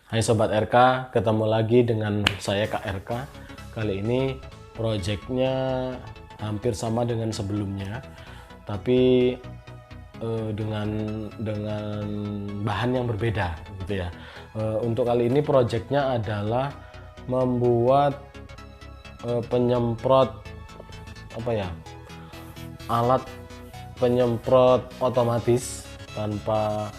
Hai Sobat RK, ketemu lagi dengan saya Kak RK. Kali ini proyeknya hampir sama dengan sebelumnya, tapi dengan bahan yang berbeda gitu ya. Untuk kali ini proyeknya adalah membuat penyemprot alat penyemprot otomatis tanpa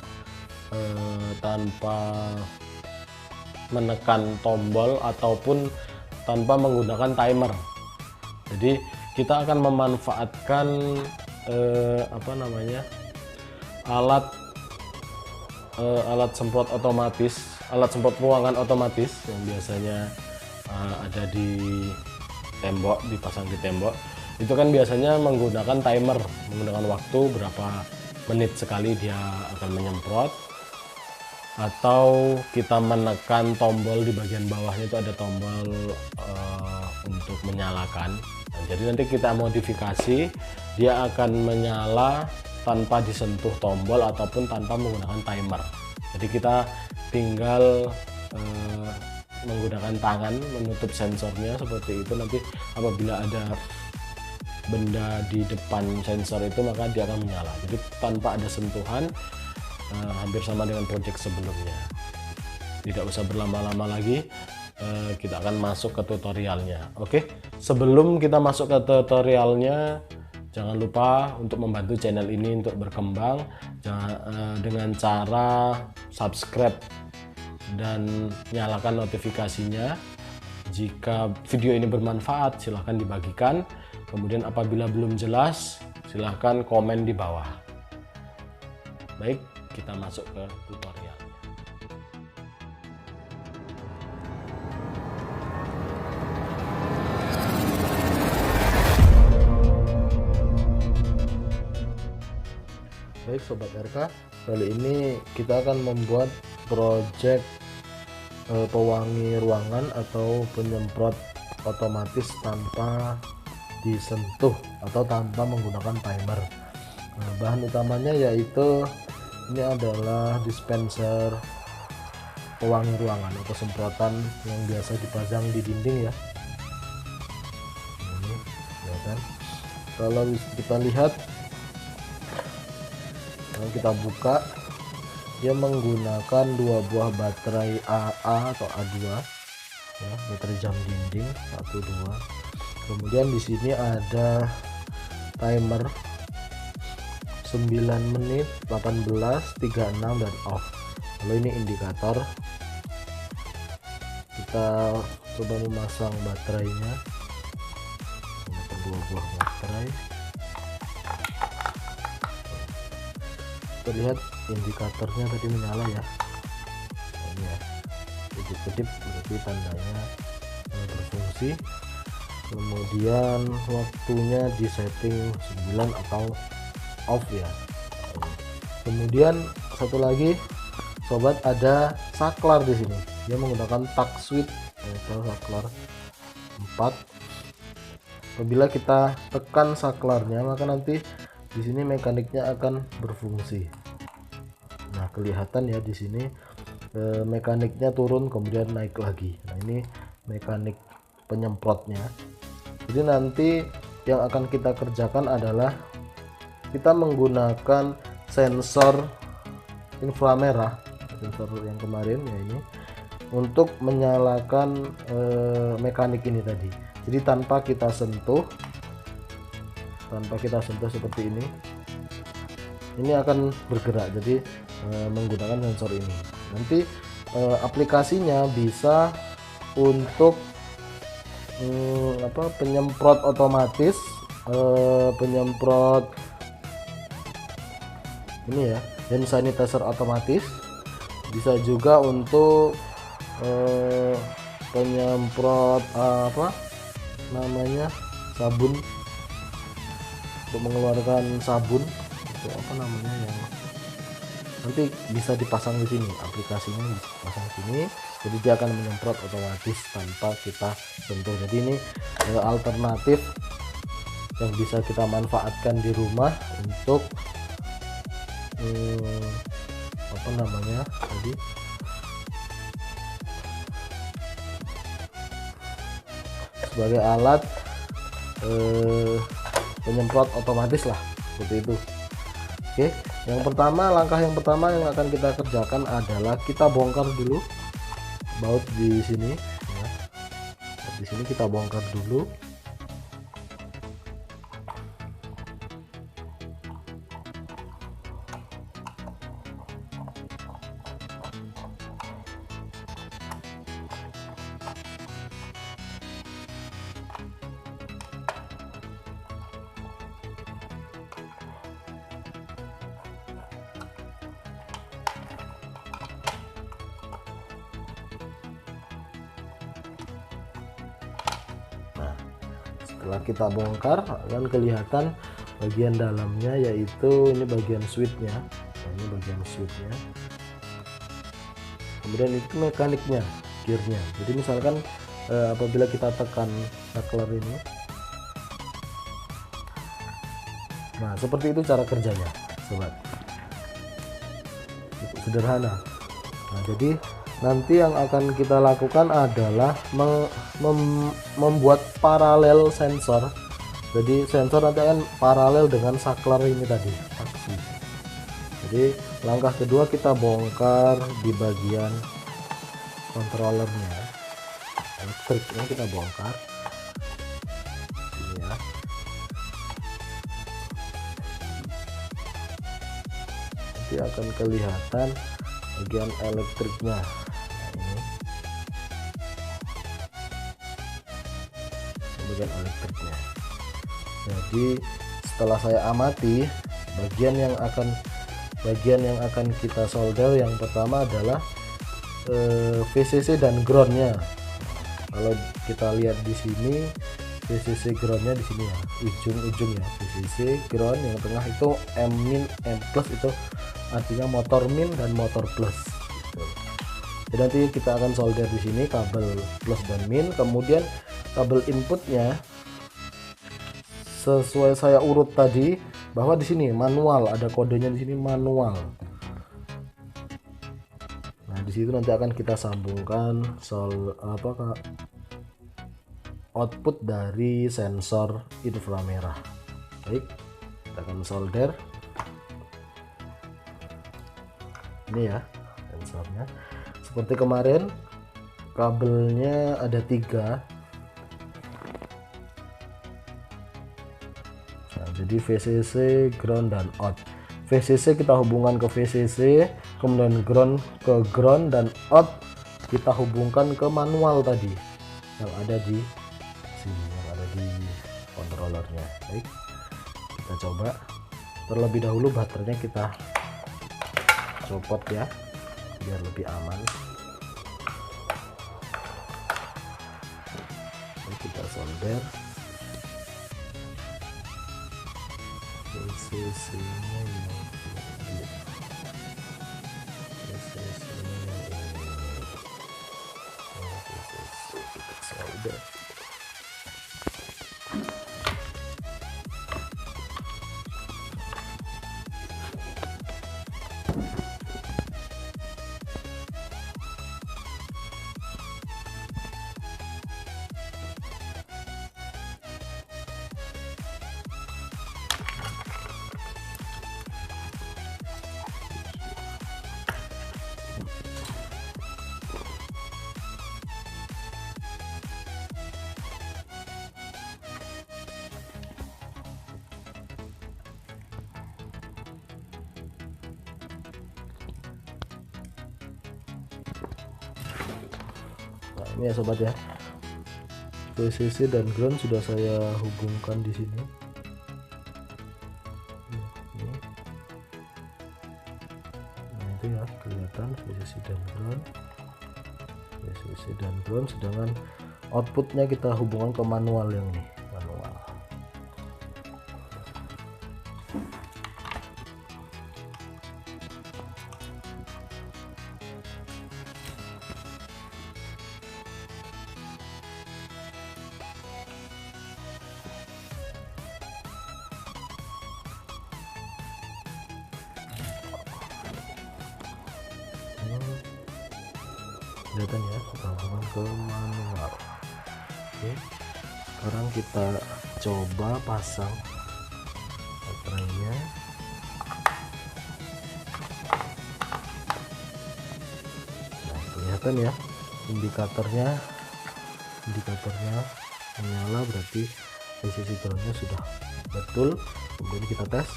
menekan tombol ataupun tanpa menggunakan timer. Jadi kita akan memanfaatkan alat semprot otomatis, alat semprot ruangan otomatis yang biasanya ada di tembok, dipasang di tembok. Itu kan biasanya menggunakan timer, menggunakan waktu berapa menit sekali dia akan menyemprot, atau kita menekan tombol di bagian bawahnya itu ada tombol untuk menyalakan. Nah, jadi nanti kita modifikasi, dia akan menyala tanpa disentuh tombol ataupun tanpa menggunakan timer. Jadi kita tinggal menggunakan tangan menutup sensornya seperti itu. Nanti apabila ada benda di depan sensor itu maka dia akan menyala. Jadi tanpa ada sentuhan, hampir sama dengan project sebelumnya. Tidak usah berlama-lama lagi, kita akan masuk ke tutorialnya. Oke, sebelum kita masuk ke tutorialnya, jangan lupa untuk membantu channel ini untuk berkembang dengan cara subscribe dan nyalakan notifikasinya. Jika video ini bermanfaat, silahkan dibagikan. Kemudian apabila belum jelas, silahkan komen di bawah. Baik, kita masuk ke tutorial. Baik Sobat RK, kali ini kita akan membuat project pewangi ruangan atau penyemprot otomatis tanpa disentuh atau tanpa menggunakan timer. Bahan utamanya yaitu ini adalah dispenser pewangi ruangan atau semprotan yang biasa dipajang di dinding ya. Ini ya kan. Kalau kita lihat, kalau kita buka, dia menggunakan dua buah baterai AA atau A2 ya, baterai jam dinding 1 2. Kemudian di sini ada timer 9 menit, 18, 36 dan off. Lalu ini indikator. Kita coba memasang baterainya. Menggunakan dua buah baterai. Terlihat indikatornya tadi menyala ya. Ini ya, kedip-kedip berarti tandanya berfungsi. Kemudian waktunya di setting 9 atau off ya. Kemudian satu lagi sobat, ada saklar di sini. Dia menggunakan touch switch atau saklar 4. Apabila kita tekan saklarnya, maka nanti di sini mekaniknya akan berfungsi. Nah, kelihatan ya di sini mekaniknya turun kemudian naik lagi. Nah, ini mekanik penyemprotnya. Jadi nanti yang akan kita kerjakan adalah kita menggunakan sensor inframerah, sensor yang kemarin ya ini, untuk menyalakan mekanik ini tadi. Jadi tanpa kita sentuh seperti ini akan bergerak. Jadi menggunakan sensor ini. Nanti aplikasinya bisa untuk penyemprot otomatis, penyemprot ini ya, hand sanitizer otomatis. Bisa juga untuk penyemprot sabun, untuk mengeluarkan sabun, itu yang nanti bisa dipasang di sini. Aplikasinya dipasang di sini, jadi dia akan menyemprot otomatis tanpa kita sentuh. Jadi ini alternatif yang bisa kita manfaatkan di rumah untuk sebagai alat penyemprot otomatis lah, seperti itu. Oke, langkah yang pertama yang akan kita kerjakan adalah kita bongkar dulu baut di sini ya. Di sini kita bongkar dulu. Setelah kita bongkar akan kelihatan bagian dalamnya, yaitu ini bagian switchnya. Nah, ini bagian switchnya, kemudian itu mekaniknya, gearnya. Jadi misalkan apabila kita tekan saklar ini, nah seperti itu cara kerjanya sobat, sederhana. Nah jadi nanti yang akan kita lakukan adalah membuat paralel sensor. Jadi sensor nanti akan paralel dengan saklar ini tadi, aksi. Jadi langkah kedua kita bongkar di bagian controllernya, elektriknya kita bongkar ini ya. Nanti akan kelihatan bagian elektriknya. Bagian elektriknya. Jadi setelah saya amati, bagian yang akan kita solder yang pertama adalah VCC dan groundnya. Kalau kita lihat di sini, VCC groundnya di sini ya, ujung ya, VCC ground, yang tengah itu M min M plus, itu artinya motor min dan motor plus gitu. Jadi nanti kita akan solder di sini kabel plus dan min, kemudian kabel inputnya sesuai saya urut tadi, bahwa di sini manual, ada kodenya di sini manual. Nah di situ nanti akan kita sambungkan output dari sensor inframerah. Baik, kita akan solder ini ya sensornya. Seperti kemarin kabelnya ada 3. Nah, jadi VCC, ground dan out. VCC kita hubungkan ke VCC, kemudian ground ke ground, dan out kita hubungkan ke manual tadi yang ada di sini, yang ada di controllernya. Baik, kita coba. Terlebih dahulu baterainya kita copot ya, biar lebih aman. Kita solder VCC-nya yang ini, VCC-nya yang ini, VCC kita solder. Nah, ini ya sobat ya, VCC dan ground sudah saya hubungkan di sini. Nah itu ya, kelihatan VCC dan ground, VCC dan ground, sedangkan outputnya kita hubungkan ke manual yang ini, manual. Kelihatan ya, kita hubungkan ke manual. Oke, Sekarang kita coba pasang baterainya. Nah, kelihatan ya indikatornya menyala, berarti IC groundnya sudah betul. Kemudian kita tes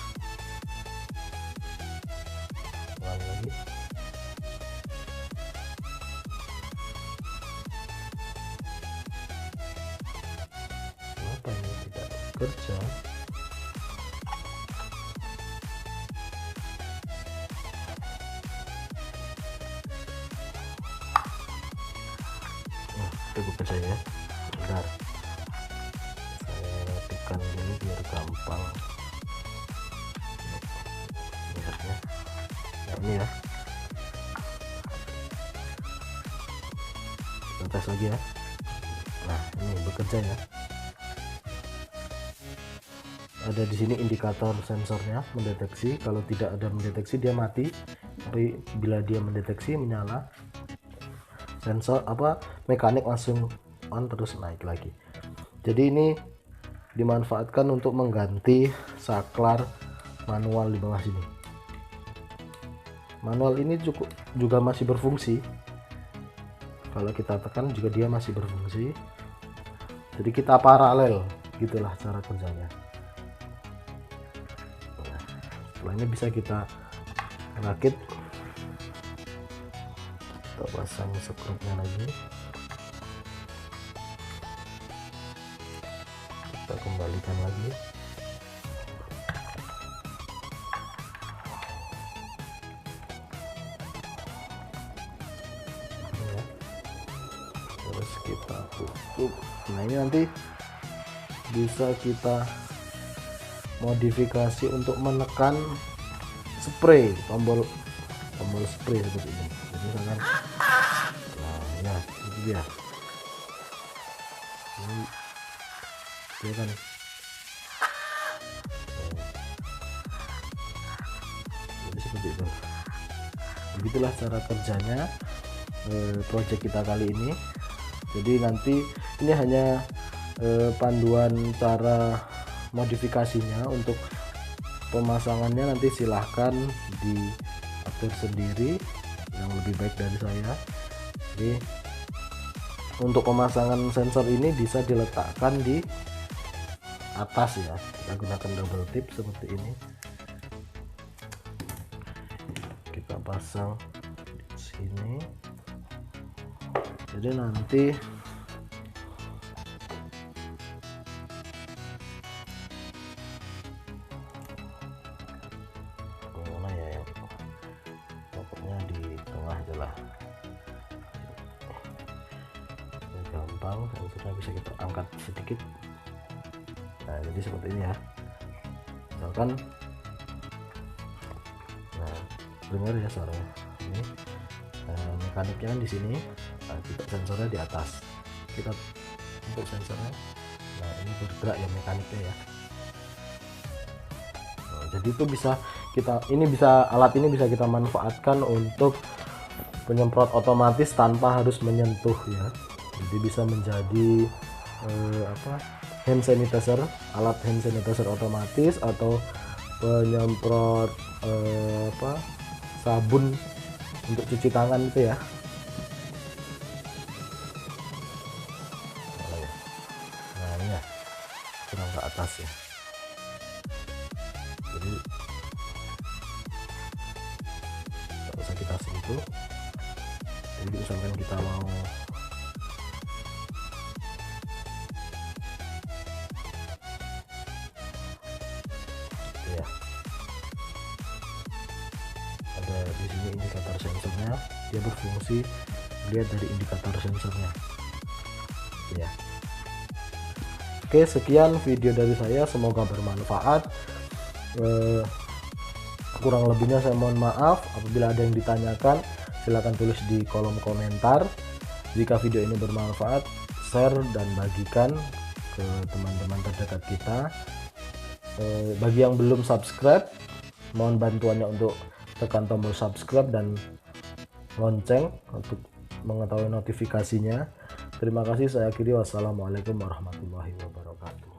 lagi. Kenapa ini tidak bekerja? Itu bekerja ya. Bentar, saya tekan dulu biar gampang lihatnya. Nah, ini ya, kita tes lagi ya. Nah, ini bekerja ya. Ada di sini indikator sensornya mendeteksi. Kalau tidak ada mendeteksi dia mati, tapi bila dia mendeteksi menyala, sensor mekanik langsung on terus naik lagi. Jadi ini dimanfaatkan untuk mengganti saklar manual di bawah sini. Manual ini juga masih berfungsi. Kalau kita tekan juga dia masih berfungsi. Jadi kita paralel, gitulah cara kerjanya. Setelah ini bisa kita rakit, kita pasang skrupnya lagi, kita kembalikan lagi. Ya. Terus kita tutup. Nah, ini nanti bisa kita modifikasi untuk menekan spray, tombol spray seperti ini. Jadi misalkan, nah ya itu dia. Ini dia kan. Jadi seperti itu. Begitulah cara kerjanya project kita kali ini. Jadi nanti ini hanya panduan cara modifikasinya. Untuk pemasangannya nanti silahkan diatur sendiri yang lebih baik dari saya. Jadi untuk pemasangan sensor ini bisa diletakkan di atas ya, kita gunakan double tip seperti ini. Kita pasang di sini, jadi nanti gampang, sensornya bisa kita angkat sedikit. Nah, jadi seperti ini ya. Misalkan, nah dengar ya suaranya. Ini mekaniknya kan di sini, nah, kita sensornya di atas. Kita untuk sensornya, nah ini bergerak ya mekaniknya ya. Nah, jadi itu bisa alat ini bisa kita manfaatkan untuk penyemprot otomatis tanpa harus menyentuh ya. Jadi bisa menjadi hand sanitizer, alat hand sanitizer otomatis, atau penyemprot sabun untuk cuci tangan itu ya. Nah ini ya, kurang ke atas ya. Jadi nggak usah kita sentuh. Jadi misalkan kita mau ya, ada di sini indikator sensornya, dia berfungsi lihat dari indikator sensornya ya. Oke, sekian video dari saya, semoga bermanfaat. Kurang lebihnya saya mohon maaf. Apabila ada yang ditanyakan, silahkan tulis di kolom komentar. Jika video ini bermanfaat, share dan bagikan ke teman-teman terdekat kita. Bagi yang belum subscribe, mohon bantuannya untuk tekan tombol subscribe dan lonceng untuk mengetahui notifikasinya. Terima kasih, saya akhiri. Wassalamualaikum warahmatullahi wabarakatuh.